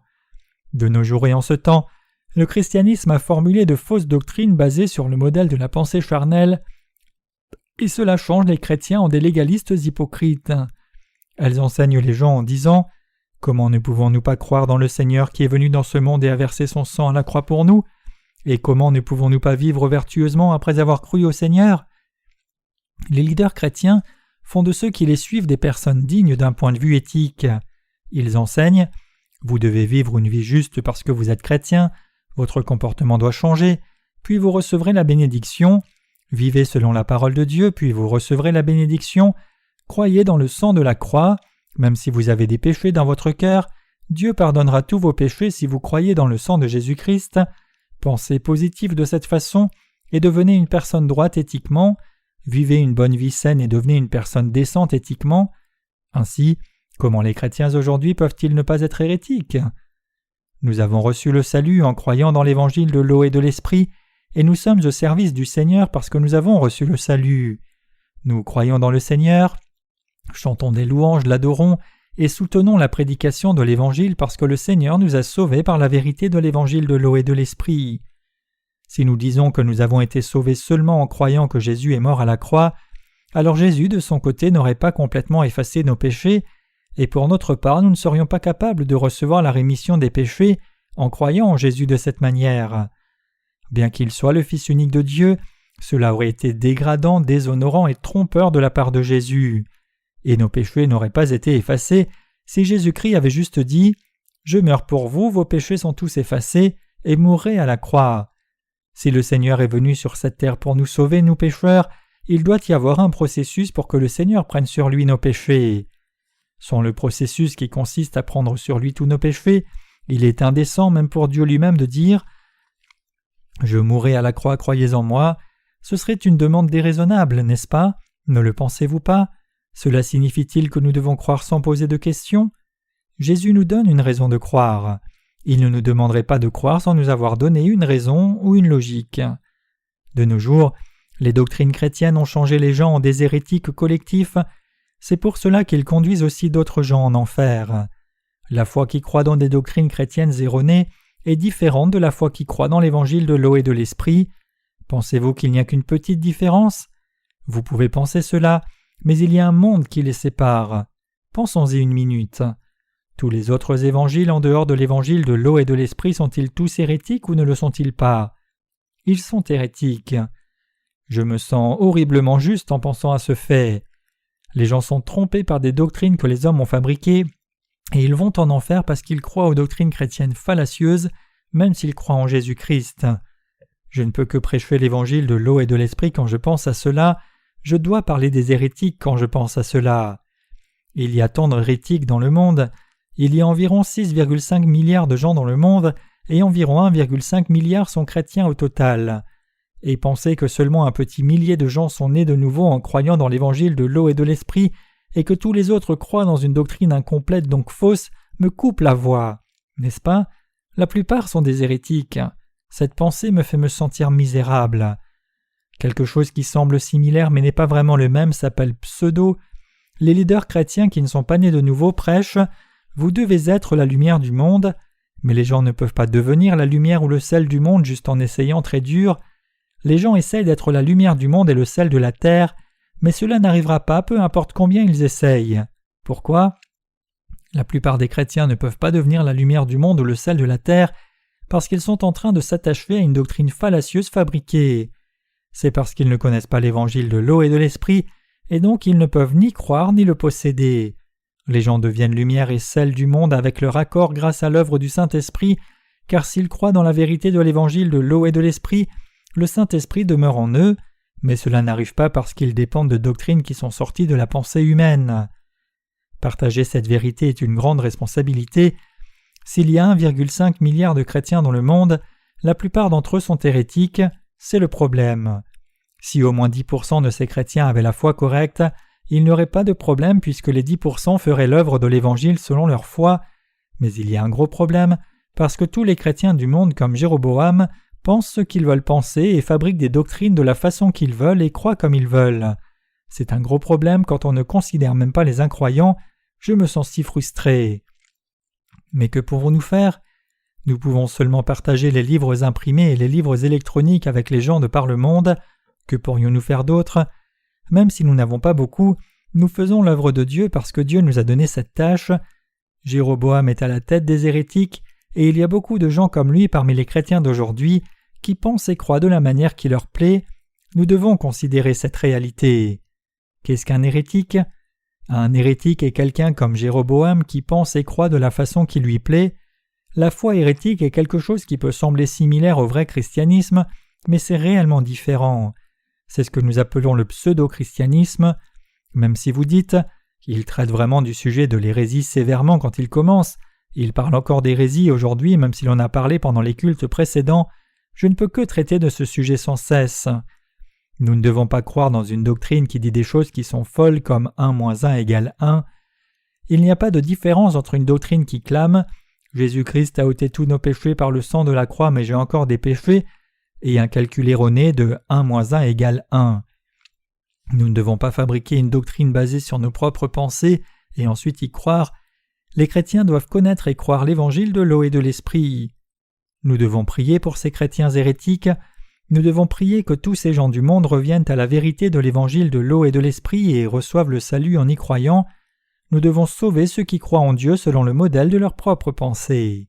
De nos jours et en ce temps, le christianisme a formulé de fausses doctrines basées sur le modèle de la pensée charnelle, et cela change les chrétiens en des légalistes hypocrites. Elles enseignent les gens en disant « Comment ne pouvons-nous pas croire dans le Seigneur qui est venu dans ce monde et a versé son sang à la croix pour nous ? Et comment ne pouvons-nous pas vivre vertueusement après avoir cru au Seigneur ?» Les leaders chrétiens font de ceux qui les suivent des personnes dignes d'un point de vue éthique. Ils enseignent « Vous devez vivre une vie juste parce que vous êtes chrétien, votre comportement doit changer, puis vous recevrez la bénédiction. Vivez selon la parole de Dieu, puis vous recevrez la bénédiction. Croyez dans le sang de la croix. Même si vous avez des péchés dans votre cœur, Dieu pardonnera tous vos péchés si vous croyez dans le sang de Jésus-Christ. Pensez positif de cette façon et devenez une personne droite éthiquement. Vivez une bonne vie saine et devenez une personne décente éthiquement. Ainsi, comment les chrétiens aujourd'hui peuvent-ils ne pas être hérétiques ? Nous avons reçu le salut en croyant dans l'évangile de l'eau et de l'esprit, et nous sommes au service du Seigneur parce que nous avons reçu le salut. Nous croyons dans le Seigneur, chantons des louanges, l'adorons, et soutenons la prédication de l'évangile parce que le Seigneur nous a sauvés par la vérité de l'évangile de l'eau et de l'esprit. Si nous disons que nous avons été sauvés seulement en croyant que Jésus est mort à la croix, alors Jésus de son côté n'aurait pas complètement effacé nos péchés, et pour notre part nous ne serions pas capables de recevoir la rémission des péchés en croyant en Jésus de cette manière. Bien qu'il soit le Fils unique de Dieu, cela aurait été dégradant, déshonorant et trompeur de la part de Jésus. Et nos péchés n'auraient pas été effacés si Jésus-Christ avait juste dit « Je meurs pour vous, vos péchés sont tous effacés » et mourrait à la croix. Si le Seigneur est venu sur cette terre pour nous sauver, nous pécheurs, il doit y avoir un processus pour que le Seigneur prenne sur lui nos péchés. Sans le processus qui consiste à prendre sur lui tous nos péchés, il est indécent même pour Dieu lui-même de dire « Je mourrai à la croix, croyez en moi ». Ce serait une demande déraisonnable, n'est-ce pas ? Ne le pensez-vous pas ? Cela signifie-t-il que nous devons croire sans poser de questions ? Jésus nous donne une raison de croire. Il ne nous demanderait pas de croire sans nous avoir donné une raison ou une logique. De nos jours, Les doctrines chrétiennes ont changé les gens en des hérétiques collectifs, c'est pour cela qu'ils conduisent aussi d'autres gens en enfer. La foi qui croit dans des doctrines chrétiennes erronées est différente de la foi qui croit dans l'évangile de l'eau et de l'esprit. Pensez-vous qu'il n'y a qu'une petite différence ? Vous pouvez penser cela, mais il y a un monde qui les sépare. Pensons-y une minute. Tous les autres évangiles en dehors de l'évangile de l'eau et de l'esprit sont-ils tous hérétiques ou ne le sont-ils pas ? Ils sont hérétiques. Je me sens horriblement juste en pensant à ce fait. Les gens sont trompés par des doctrines que les hommes ont fabriquées, et ils vont en enfer parce qu'ils croient aux doctrines chrétiennes fallacieuses, même s'ils croient en Jésus-Christ. Je ne peux que prêcher l'évangile de l'eau et de l'esprit quand je pense à cela, je dois parler des hérétiques quand je pense à cela. Il y a tant d'hérétiques dans le monde, il y a environ 6,5 milliards de gens dans le monde, et environ 1,5 milliard sont chrétiens au total. Et penser que seulement un petit millier de gens sont nés de nouveau en croyant dans l'évangile de l'eau et de l'esprit, et que tous les autres croient dans une doctrine incomplète donc fausse, me coupe la voix. N'est-ce pas ? La plupart sont des hérétiques. Cette pensée me fait me sentir misérable. Quelque chose qui semble similaire mais n'est pas vraiment le même s'appelle pseudo. Les leaders chrétiens qui ne sont pas nés de nouveau prêchent « Vous devez être la lumière du monde », mais les gens ne peuvent pas devenir la lumière ou le sel du monde juste en essayant très dur. Les gens essayent d'être la lumière du monde et le sel de la terre, mais cela n'arrivera pas peu importe combien ils essayent. Pourquoi ? La plupart des chrétiens ne peuvent pas devenir la lumière du monde ou le sel de la terre parce qu'ils sont en train de s'attacher à une doctrine fallacieuse fabriquée. C'est parce qu'ils ne connaissent pas l'évangile de l'eau et de l'esprit, et donc ils ne peuvent ni croire ni le posséder. Les gens deviennent lumière et sel du monde avec leur accord grâce à l'œuvre du Saint-Esprit, car s'ils croient dans la vérité de l'évangile de l'eau et de l'esprit, le Saint-Esprit demeure en eux, mais cela n'arrive pas parce qu'ils dépendent de doctrines qui sont sorties de la pensée humaine. Partager cette vérité est une grande responsabilité. S'il y a 1,5 milliard de chrétiens dans le monde, la plupart d'entre eux sont hérétiques, c'est le problème. Si au moins 10% de ces chrétiens avaient la foi correcte, il n'y aurait pas de problème puisque les 10% feraient l'œuvre de l'Évangile selon leur foi, mais il y a un gros problème parce que tous les chrétiens du monde comme Jéroboam pensent ce qu'ils veulent penser et fabriquent des doctrines de la façon qu'ils veulent et croient comme ils veulent. C'est un gros problème quand on ne considère même pas les incroyants, je me sens si frustré. Mais que pouvons-nous faire ? Nous pouvons seulement partager les livres imprimés et les livres électroniques avec les gens de par le monde. Que pourrions-nous faire d'autre ? Même si nous n'avons pas beaucoup, nous faisons l'œuvre de Dieu parce que Dieu nous a donné cette tâche. Jéroboam est à la tête des hérétiques, et il y a beaucoup de gens comme lui parmi les chrétiens d'aujourd'hui qui pensent et croient de la manière qui leur plaît. Nous devons considérer cette réalité. Qu'est-ce qu'un hérétique ? Un hérétique est quelqu'un comme Jéroboam qui pense et croit de la façon qui lui plaît. La foi hérétique est quelque chose qui peut sembler similaire au vrai christianisme, mais c'est réellement différent. C'est ce que nous appelons le pseudo-christianisme. Même si vous dites « il traite vraiment du sujet de l'hérésie sévèrement quand il commence », il parle encore d'hérésie aujourd'hui même s'il en a parlé pendant les cultes précédents, je ne peux que traiter de ce sujet sans cesse. Nous ne devons pas croire dans une doctrine qui dit des choses qui sont folles comme 1 moins 1 égale 1. Il n'y a pas de différence entre une doctrine qui clame « Jésus-Christ a ôté tous nos péchés par le sang de la croix mais j'ai encore des péchés » et un calcul erroné de 1 moins 1 égale 1. Nous ne devons pas fabriquer une doctrine basée sur nos propres pensées et ensuite y croire. Les chrétiens doivent connaître et croire l'évangile de l'eau et de l'esprit. Nous devons prier pour ces chrétiens hérétiques. Nous devons prier que tous ces gens du monde reviennent à la vérité de l'évangile de l'eau et de l'esprit et reçoivent le salut en y croyant. Nous devons sauver ceux qui croient en Dieu selon le modèle de leur propre pensée.